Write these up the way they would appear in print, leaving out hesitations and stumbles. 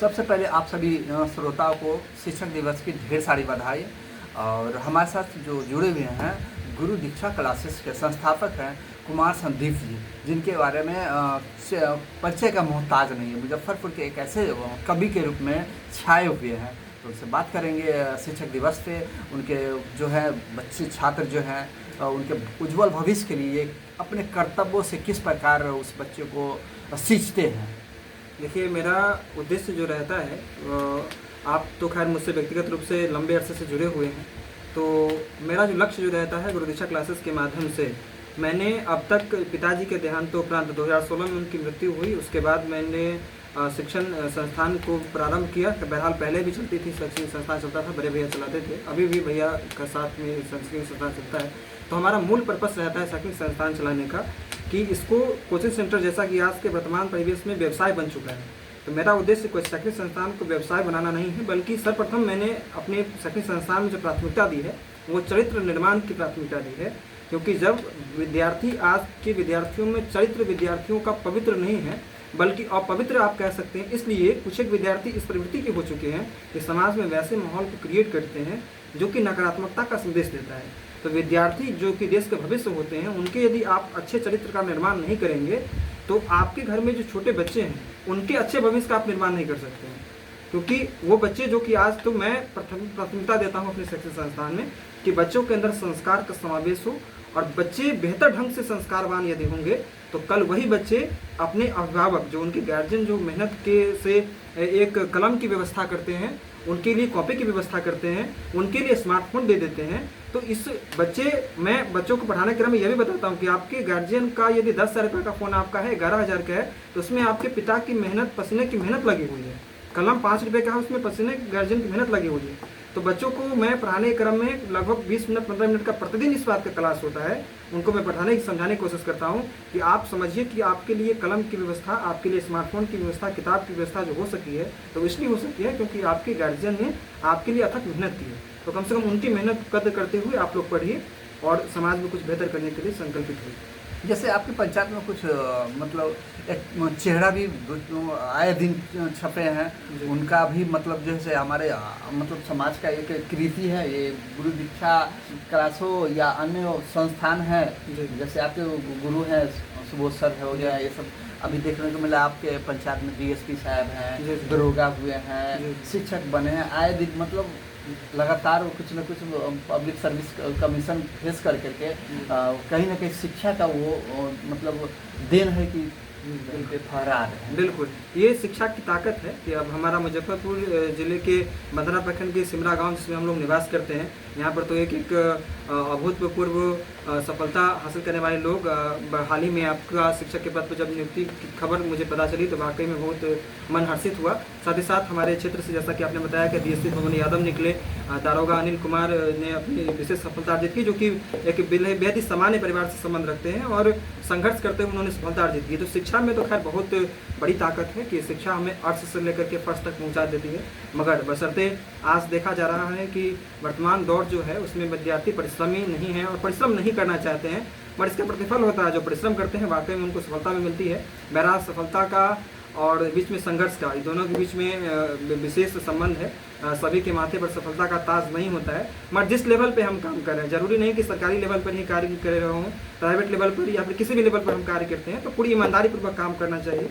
सबसे पहले आप सभी श्रोताओं को शिक्षक दिवस की ढेर सारी बधाई। और हमारे साथ जो जुड़े हुए हैं गुरु दीक्षा क्लासेस के संस्थापक हैं कुमार संदीप जी, जिनके बारे में परिचय का मोहताज नहीं है। मुजफ्फरपुर के एक ऐसे कवि के रूप में छाए हुए हैं, तो उनसे बात करेंगे शिक्षक दिवस पे। उनके जो है बच्चे छात्र जो हैं उनके उज्जवल भविष्य के लिए अपने कर्तव्यों से किस प्रकार उस बच्चे को सींचते हैं। देखिए, मेरा उद्देश्य जो रहता है, आप तो खैर मुझसे व्यक्तिगत रूप से लंबे अरसे से जुड़े हुए हैं, तो मेरा जो लक्ष्य जो रहता है गुरु दीक्षा क्लासेस के माध्यम से, मैंने अब तक पिताजी के देहांतोपरांत 2016 में उनकी मृत्यु हुई। उसके बाद मैंने शिक्षण संस्थान को प्रारंभ किया। बहरहाल पहले भी चलती थी, शैक्षणिक संस्थान चलता था, बड़े भैया चलाते थे, अभी भी भैया का साथ में शैक्षणिक संस्थान चलता है। तो हमारा मूल पर्पस रहता है शैक्षणिक संस्थान चलाने का कि इसको कोचिंग सेंटर जैसा कि आज के वर्तमान परिवेश में व्यवसाय बन चुका है। तो मेरा उद्देश्य कोई शैक्षणिक संस्थान को व्यवसाय बनाना नहीं है, बल्कि सर्वप्रथम मैंने अपने शैक्षणिक संस्थान में जो प्राथमिकता दी है वो चरित्र निर्माण की प्राथमिकता दी है। क्योंकि जब विद्यार्थी, आज के विद्यार्थियों में चरित्र विद्यार्थियों का पवित्र नहीं है बल्कि अपवित्र आप कह सकते हैं, इसलिए कुछ एक विद्यार्थी इस प्रवृत्ति के हो चुके हैं कि समाज में वैसे माहौल को क्रिएट करते हैं जो कि नकारात्मकता का संदेश देता है। तो विद्यार्थी जो कि देश के भविष्य होते हैं, उनके यदि आप अच्छे चरित्र का निर्माण नहीं करेंगे तो आपके घर में जो छोटे बच्चे हैं उनके अच्छे भविष्य का आप निर्माण नहीं कर सकते हैं। क्योंकि वो बच्चे जो कि आज तो मैं प्राथमिकता देता हूँ अपने शैक्षणिक संस्थान में कि बच्चों के अंदर संस्कार का समावेश हो, और बच्चे बेहतर ढंग से संस्कारवान यदि होंगे तो कल वही बच्चे अपने अभिभावक, जो उनके गार्जियन जो मेहनत के से एक कलम की व्यवस्था करते हैं, उनके लिए कॉपी की व्यवस्था करते हैं, उनके लिए स्मार्टफोन दे देते हैं। तो इस मैं बच्चों को पढ़ाने के क्रम में यह भी बताता हूँ कि आपके गार्जियन का यदि 10,000 रुपये का फ़ोन आपका है, 11,000 का है, तो उसमें आपके पिता की मेहनत, पसीने की मेहनत लगी हुई है। कलम 5 रुपये का है, उसमें पसीने गार्जियन की मेहनत लगी हुई है। तो बच्चों को मैं पढ़ाने के क्रम में लगभग 20 मिनट 15 मिनट का प्रतिदिन इस बात का क्लास होता है। उनको मैं पढ़ाने की समझाने की कोशिश करता हूँ कि आप समझिए कि आपके लिए कलम की व्यवस्था, आपके लिए स्मार्टफोन की व्यवस्था, किताब की व्यवस्था जो हो सकी है तो इसलिए हो सकी है क्योंकि आपके गार्जियन ने आपके लिए अथक मेहनत की है। तो कम से कम उनकी मेहनत कदर करते हुए आप लोग पढ़िए और समाज में कुछ बेहतर करने के लिए संकल्पित हुए। जैसे आपकी पंचायत में कुछ मतलब एक चेहरा भी आए दिन छपे हैं, उनका भी मतलब जैसे हमारे मतलब समाज का एक कृति है ये गुरु दीक्षा क्लास हो या अन्य संस्थान है, जैसे आपके गुरु हैं सुबोध सर हो गया, ये सब अभी देखने को मिला। आपके पंचायत में डीएसपी साहब हैं, दरोगा हुए हैं, शिक्षक बने हैं, आए दिन मतलब लगातार कुछ न कुछ पब्लिक सर्विस कमीशन फेस कर करके कहीं ना कहीं शिक्षा का वो मतलब देन है कि फहरा रहे हैं। बिल्कुल, ये शिक्षा की ताकत है कि अब हमारा मुजफ्फरपुर जिले के मदना प्रखंड के सिमरा गांव जिसमें हम लोग निवास करते हैं, यहाँ पर तो एक अभूतपूर्व सफलता हासिल करने वाले लोग, हाल ही में आपका शिक्षक के पद पर जब नियुक्ति की खबर मुझे पता चली तो वाकई में बहुत मन हर्षित हुआ। साथ ही साथ हमारे क्षेत्र से जैसा कि आपने बताया कि डीएसपी पवन यादव निकले, दारोगा अनिल कुमार ने अपनी विशेष सफलता अर्जित की, जो कि एक बेहद ही सामान्य परिवार से संबंध रखते हैं और संघर्ष करते हुए उन्होंने सफलता अर्जित की। तो शिक्षा में तो खैर बहुत बड़ी ताकत है कि शिक्षा हमें अर्थ से लेकर के फर्श तक पहुँचा देती है, मगर बशर्ते आज देखा जा रहा है कि वर्तमान दौर जो है उसमें विद्यार्थी परिश्रमी नहीं है और परिश्रम नहीं करना चाहते हैं, मगर इसका प्रतिफल होता है जो परिश्रम करते हैं वाकई में उनको सफलता भी मिलती है। बहरहाल सफलता का और बीच में संघर्ष का, ये दोनों के बीच में विशेष संबंध है। सभी के माथे पर सफलता का ताज नहीं होता है, मगर जिस लेवल पे हम काम कर रहे हैं, जरूरी नहीं कि सरकारी लेवल पर ही कार्य कर रहे हों, प्राइवेट लेवल पर या फिर किसी भी लेवल पर हम कार्य करते हैं तो पूरी ईमानदारी पूर्वक काम करना चाहिए।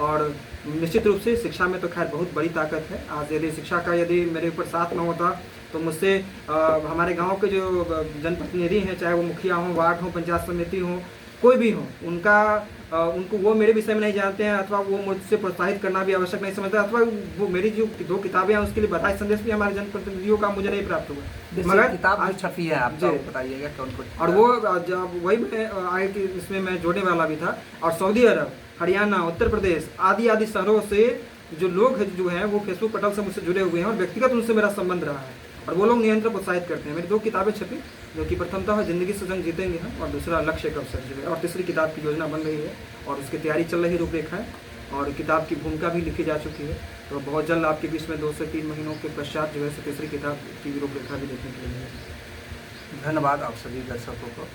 और निश्चित रूप से शिक्षा में तो खैर बहुत बड़ी ताकत है। आज यदि शिक्षा का यदि मेरे ऊपर साथ न होता तो मुझसे हमारे गांव के जो जनप्रतिनिधि हैं, चाहे वो मुखिया हों, वार्ड हों, पंचायत समिति हों, कोई भी हो, उनको वो मेरे विषय में नहीं जानते हैं, अथवा वो मुझसे प्रोत्साहित करना भी आवश्यक नहीं समझते, अथवा वो मेरी जो 2 किताबें हैं उसके लिए बधाई संदेश भी हमारे जनप्रतिनिधियों का मुझे नहीं प्राप्त हुआ। मगर किताब आज छपी है, आप बताइएगा कौन कौन। और वो जब वही मैं आगे कि इसमें मैं जोड़ने वाला भी था। और सऊदी अरब, हरियाणा, उत्तर प्रदेश आदि शहरों से जो लोग जो हैं वो फेसबुक पटल से मुझसे जुड़े हुए हैं और व्यक्तिगत उनसे मेरा संबंध रहा है और वो लोग निरंतर प्रोत्साहित करते हैं। मेरी 2 किताबें छपी, जो कि प्रथमतः है जिंदगी से जंग जीतेंगे हम, और दूसरा लक्ष्य कब सर जो है, और तीसरी किताब की योजना बन रही है और उसकी तैयारी चल रही है, रूपरेखा और किताब की भूमिका भी लिखी जा चुकी है। तो बहुत जल्द आपके बीच में 2 से 3 महीनों के पश्चात जो है तीसरी किताब की रूपरेखा भी देखने के लिए मिलेगी। धन्यवाद आप सभी दर्शकों को।